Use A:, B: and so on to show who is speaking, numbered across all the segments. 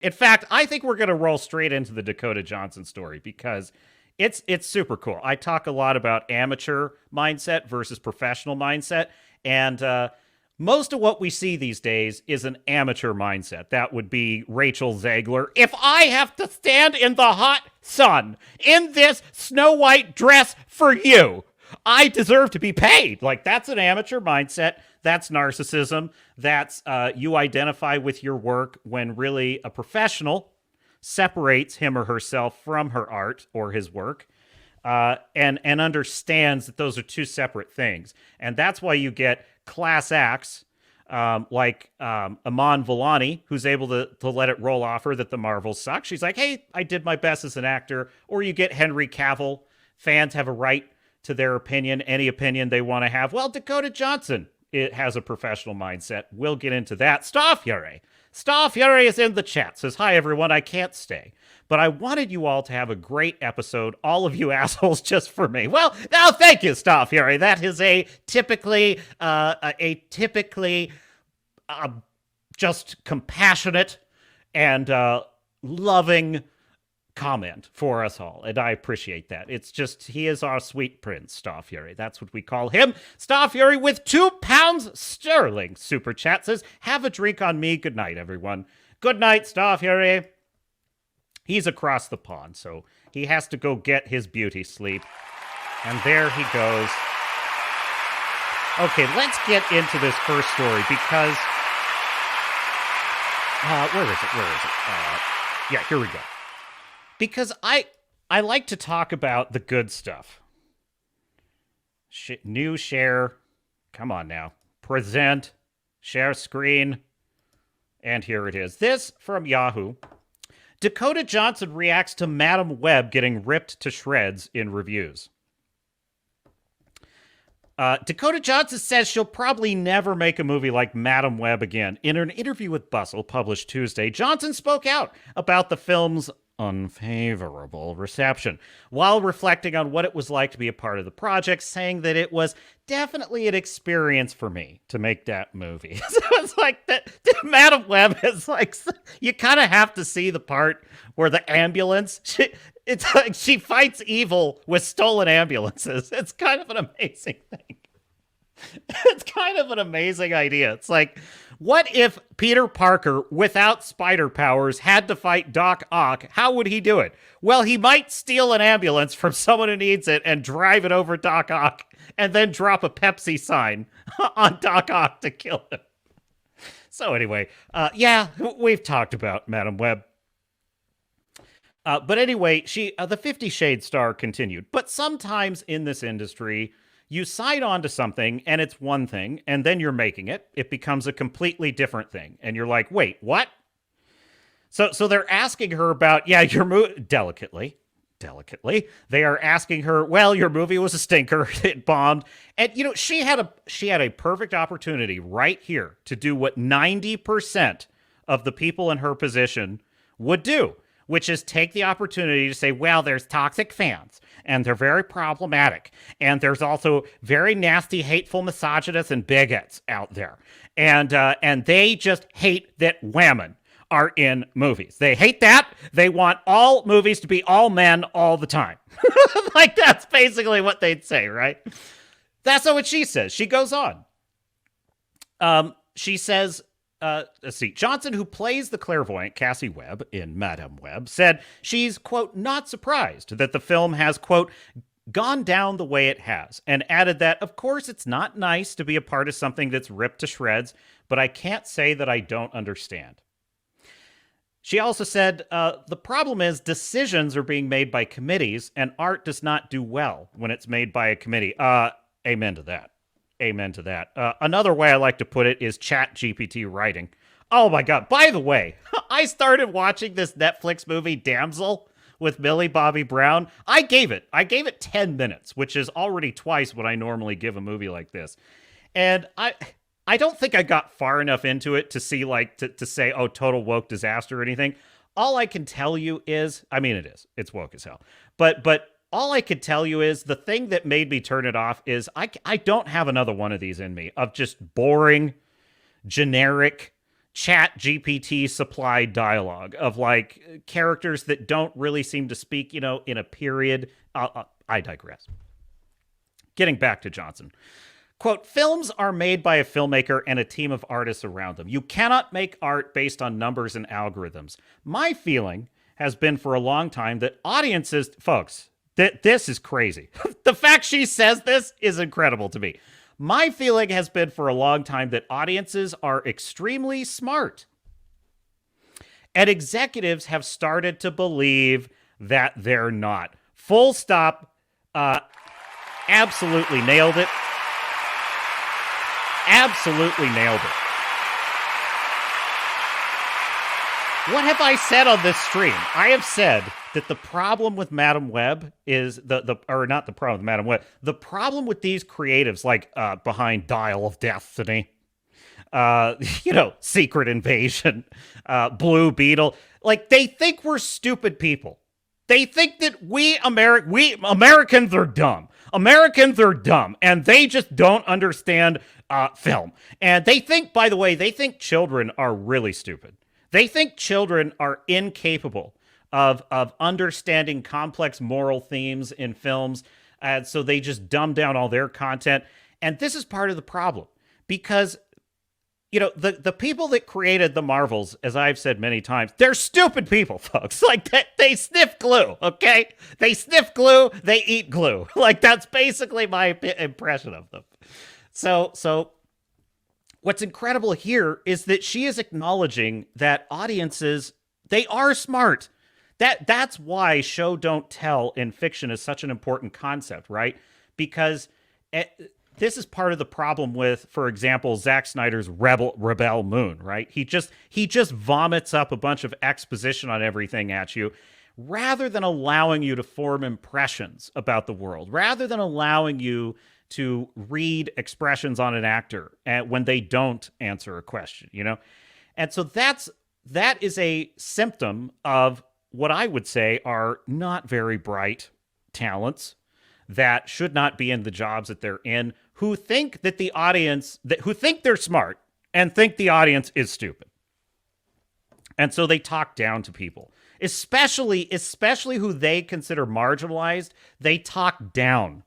A: In fact, I think we're going to roll straight into the Dakota Johnson story because it's super cool. I talk a lot about amateur mindset versus professional mindset, and most of what we see these days is an amateur mindset. That would be Rachel Zegler. If I have to stand in the hot sun in this Snow White dress for you, I deserve to be paid. Like, that's an amateur mindset. That's narcissism. That's you identify with your work when really a professional separates him or herself from her art or his work, and understands that those are two separate things. And that's why you get class acts like Aman Vellani, who's able to let it roll off her that the Marvels suck. She's like, hey, I did my best as an actor. Or you get Henry Cavill. Fans have a right to their opinion, any opinion they want to have. Well, Dakota Johnson, it has a professional mindset. We'll get into that. Staffjere. Staffjere is in the chat. Says, hi, everyone. I can't stay. But I wanted you all to have a great episode. All of you assholes just for me. Well, now, thank you, Staffjere. That is a typically just compassionate and loving comment for us all, and I appreciate that. It's just, he is our sweet prince, Starfury. That's what we call him. Starfury with £2 sterling super chat says, have a drink on me. Good night, everyone. Good night, Starfury. He's across the pond, so he has to go get his beauty sleep. And there he goes. Okay, let's get into this first story because where is it? Yeah, here we go. Because I like to talk about the good stuff. New share. Come on now. Present. Share screen. And here it is. This from Yahoo. Dakota Johnson reacts to Madam Web getting ripped to shreds in reviews. Dakota Johnson says she'll probably never make a movie like Madam Web again. In an interview with Bustle published Tuesday, Johnson spoke out about the film's unfavorable reception while reflecting on what it was like to be a part of the project, saying that it was definitely an experience for me to make that movie. So it's like that Madam Web is like, you kind of have to see the part where the ambulance, it's like she fights evil with stolen ambulances. It's kind of an amazing thing. It's kind of an amazing idea. It's like, what if Peter Parker, without spider powers, had to fight Doc Ock? How would he do it? Well, he might steal an ambulance from someone who needs it and drive it over Doc Ock and then drop a Pepsi sign on Doc Ock to kill him. So anyway, yeah, we've talked about Madam Web. But anyway, the 50 Shades star continued. But sometimes in this industry, you sign on to something and it's one thing, and then you're making it. It becomes a completely different thing. And you're like, wait, what? So they're asking her about, yeah, your movie, delicately, they are asking her, well, your movie was a stinker. It bombed. And, you know, she had a perfect opportunity right here to do what 90% of the people in her position would do, which is take the opportunity to say, well, there's toxic fans, and they're very problematic, and there's also very nasty, hateful misogynists and bigots out there, and they just hate that women are in movies. They hate that. They want all movies to be all men all the time. Like, that's basically what they'd say, right? That's not what she says. She goes on. She says, let's see. Johnson, who plays the clairvoyant Cassie Webb in Madam Web, said she's, quote, not surprised that the film has, quote, gone down the way it has, and added that, of course, it's not nice to be a part of something that's ripped to shreds, but I can't say that I don't understand. She also said, the problem is decisions are being made by committees, and art does not do well when it's made by a committee. Amen to that. Amen to that. Another way I like to put it is Chat GPT writing. Oh my God. By the way, I started watching this Netflix movie, Damsel, with Millie Bobby Brown. I gave it 10 minutes, which is already twice what I normally give a movie like this. And I don't think I got far enough into it to see, like, to say, oh, total woke disaster or anything. All I can tell you is, I mean, it's woke as hell. But all I could tell you is the thing that made me turn it off is I don't have another one of these in me, of just boring, generic, chat GPT supplied dialogue of like characters that don't really seem to speak, in a period. I digress. Getting back to Johnson. Quote, films are made by a filmmaker and a team of artists around them. You cannot make art based on numbers and algorithms. My feeling has been for a long time that audiences, folks, this is crazy. The fact she says this is incredible to me. My feeling has been for a long time that audiences are extremely smart. And executives have started to believe that they're not. Full stop. Absolutely nailed it. Absolutely nailed it. What have I said on this stream? I have said that the problem with Madam Web is or not the problem with Madam Web. The problem with these creatives, like behind Dial of Destiny, Secret Invasion, Blue Beetle, like they think we're stupid people. They think that we Americans are dumb. Americans are dumb, and they just don't understand film. And they think, by the way, children are really stupid. They think children are incapable of understanding complex moral themes in films, and so they just dumb down all their content. And this is part of the problem, because the people that created the Marvels, as I've said many times, they're stupid people, folks. Like, they sniff glue, okay? They sniff glue, they eat glue. Like, that's basically my impression of them. So what's incredible here is that she is acknowledging that audiences, they are smart. That's why show don't tell in fiction is such an important concept, right? Because this is part of the problem with, for example, Zack Snyder's Rebel Moon, right? He just vomits up a bunch of exposition on everything at you, rather than allowing you to form impressions about the world, rather than allowing you to read expressions on an actor when they don't answer a question, And so that is a symptom of what I would say are not very bright talents that should not be in the jobs that they're in, who think that the audience, who think they're smart and think the audience is stupid. And so they talk down to people, especially who they consider marginalized. They talk down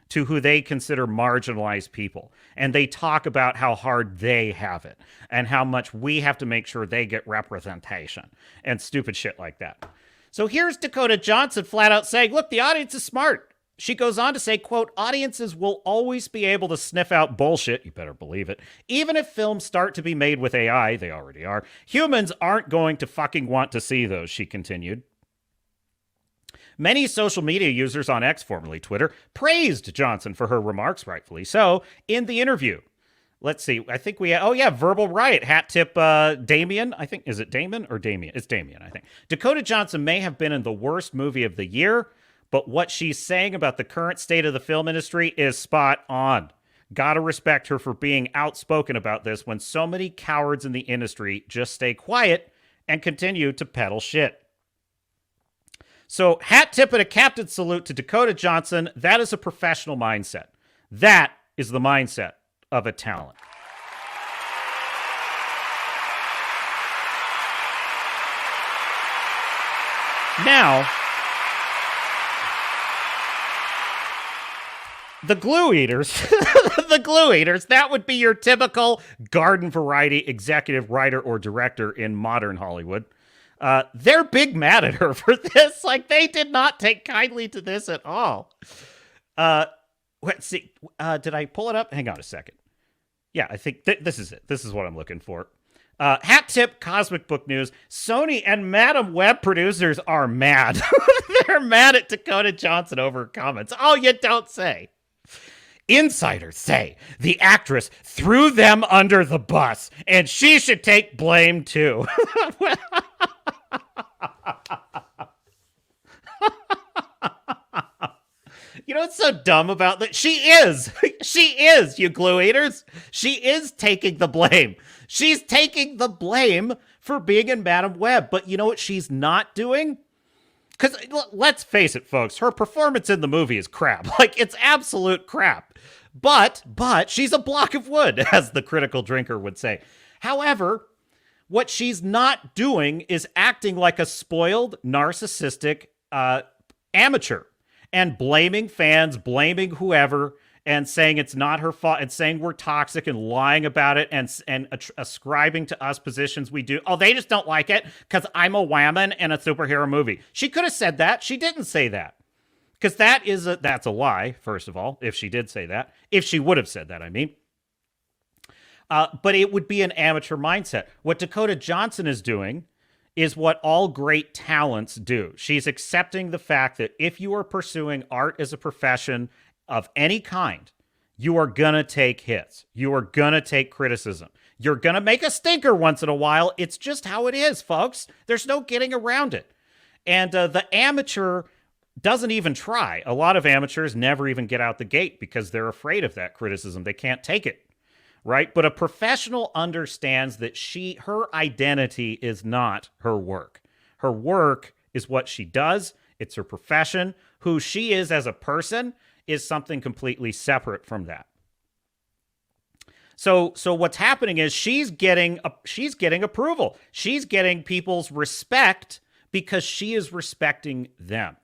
A: to who they consider marginalized people. And they talk about how hard they have it and how much we have to make sure they get representation and stupid shit like that. So here's Dakota Johnson flat out saying, look, the audience is smart. She goes on to say, quote, audiences will always be able to sniff out bullshit, you better believe it, even if films start to be made with AI, they already are. Humans aren't going to fucking want to see those, she continued. Many social media users on X, formerly Twitter, praised Johnson for her remarks, rightfully so, in the interview. Let's see, I think Verbal Riot, hat tip Damien, I think, is it Damon or Damien? It's Damien, I think. Dakota Johnson may have been in the worst movie of the year, but what she's saying about the current state of the film industry is spot on. Gotta respect her for being outspoken about this when so many cowards in the industry just stay quiet and continue to peddle shit. So, hat tip and a captain salute to Dakota Johnson. That is a professional mindset. That is the mindset of a talent. Now, the glue eaters, that would be your typical garden variety executive writer or director in modern Hollywood. They're big mad at her for this. Like, they did not take kindly to this at all. Let's see. Did I pull it up? Hang on a second. Yeah, I think this is it. This is what I'm looking for. Hat tip, Cosmic Book News. Sony and Madam Web producers are mad. They're mad at Dakota Johnson over her comments. Oh, you don't say. Insiders say the actress threw them under the bus, and she should take blame too. You know what's so dumb about that? She is, you glue eaters. She is taking the blame. She's taking the blame for being in Madam Web. But you know what she's not doing? Because let's face it, folks, her performance in the movie is crap. Like, it's absolute crap. But she's a block of wood, as the critical drinker would say. However, What she's not doing is acting like a spoiled, narcissistic amateur and blaming fans, blaming whoever, and saying it's not her fault, and saying we're toxic and lying about it, and ascribing to us positions we do. Oh, they just don't like it because I'm a woman in a superhero movie. She could have said that. She didn't say that. Because that's a lie, first of all, if she did say that. If she would have said that, I mean. But it would be an amateur mindset. What Dakota Johnson is doing is what all great talents do. She's accepting the fact that if you are pursuing art as a profession of any kind, you are going to take hits. You are going to take criticism. You're going to make a stinker once in a while. It's just how it is, folks. There's no getting around it. And the amateur doesn't even try. A lot of amateurs never even get out the gate because they're afraid of that criticism. They can't take it, right? But a professional understands that her identity is not her work. Her work is what she does. It's her profession. Who she is as a person is something completely separate from that. So what's happening is she's getting approval. She's getting people's respect because she is respecting them.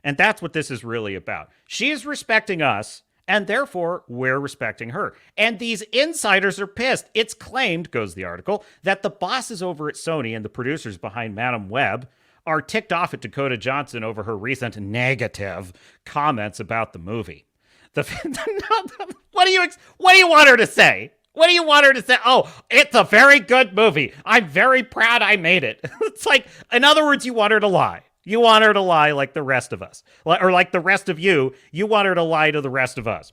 A: And that's what this is really about. She is respecting us, and therefore we're respecting her. And these insiders are pissed. It's claimed, goes the article, that the bosses over at Sony and the producers behind Madame Web are ticked off at Dakota Johnson over her recent negative comments about the movie. What do you want her to say? What do you want her to say? Oh, it's a very good movie. I'm very proud I made it. It's like, in other words, you want her to lie. You want her to lie like the rest of us. Or like the rest of you. You want her to lie to the rest of us.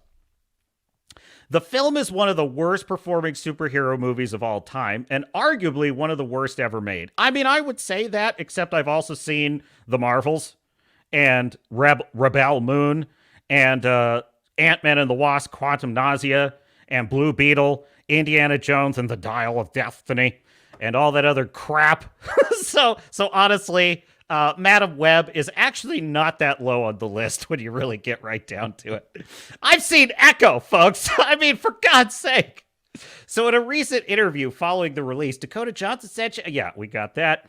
A: The film is one of the worst performing superhero movies of all time, and arguably one of the worst ever made. I mean, I would say that, except I've also seen The Marvels, and Rebel Moon, and Ant-Man and the Wasp, Quantum Nausea, and Blue Beetle, Indiana Jones and the Dial of Destiny, and all that other crap. So honestly, Madame Web is actually not that low on the list when you really get right down to it. I've seen Echo, folks. I mean, for God's sake. So in a recent interview following the release, Dakota Johnson said, yeah, we got that.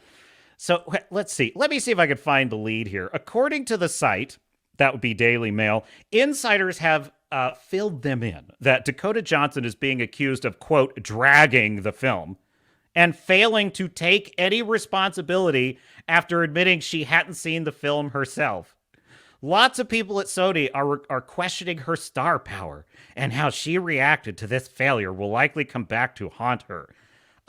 A: So let's see. Let me see if I can find the lead here. According to the site, that would be Daily Mail, insiders have filled them in that Dakota Johnson is being accused of, quote, dragging the film and failing to take any responsibility after admitting she hadn't seen the film herself. Lots of people at Sony are questioning her star power, and how she reacted to this failure will likely come back to haunt her.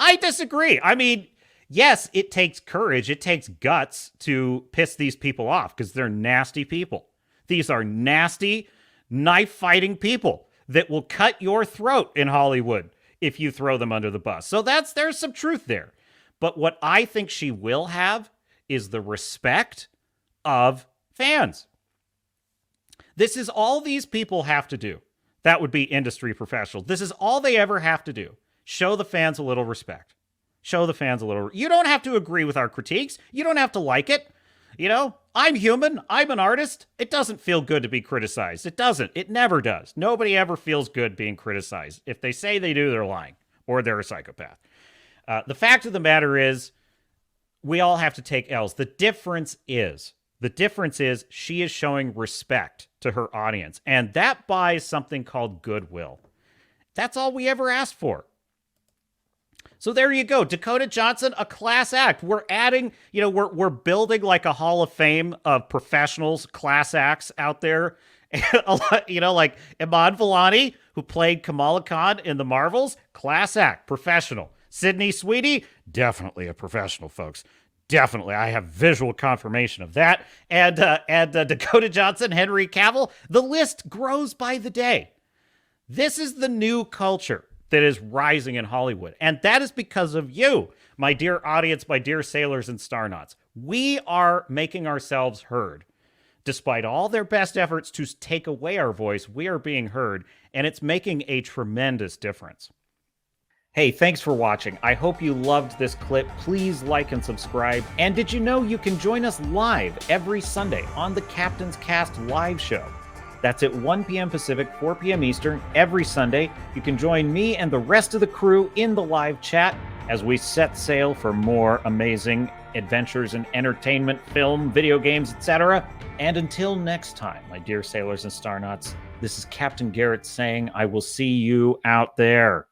A: I disagree. I mean, yes, it takes courage. It takes guts to piss these people off because they're nasty people. These are nasty, knife-fighting people that will cut your throat in Hollywood if you throw them under the bus. So there's some truth there. But what I think she will have is the respect of fans. This is all these people have to do. That would be industry professionals. This is all they ever have to do. Show the fans a little respect. Show the fans a little. You don't have to agree with our critiques. You don't have to like it. You know, I'm human. I'm an artist. It doesn't feel good to be criticized. It doesn't. It never does. Nobody ever feels good being criticized. If they say they do, they're lying or they're a psychopath. The fact of the matter is, we all have to take L's. The difference is she is showing respect to her audience, and that buys something called goodwill. That's all we ever asked for. So there you go. Dakota Johnson, a class act. We're adding, we're building like a hall of fame of professionals, class acts out there. Like Iman Vellani, who played Kamala Khan in The Marvels, class act, professional. Syndey Sweeney, definitely a professional, folks. Definitely. I have visual confirmation of that. And Dakota Johnson, Henry Cavill, the list grows by the day. This is the new culture that is rising in Hollywood. And that is because of you, my dear audience, my dear sailors and starnauts. We are making ourselves heard. Despite all their best efforts to take away our voice, we are being heard, and it's making a tremendous difference. Hey, thanks for watching. I hope you loved this clip. Please like and subscribe. And did you know you can join us live every Sunday on the Captain's Cast live show? That's at 1 p.m. Pacific, 4 p.m. Eastern, every Sunday. You can join me and the rest of the crew in the live chat. as we set sail for more amazing adventures in entertainment, film, video games, etc. And until next time, my dear sailors and starnauts, this is Captain Garrett saying, I will see you out there.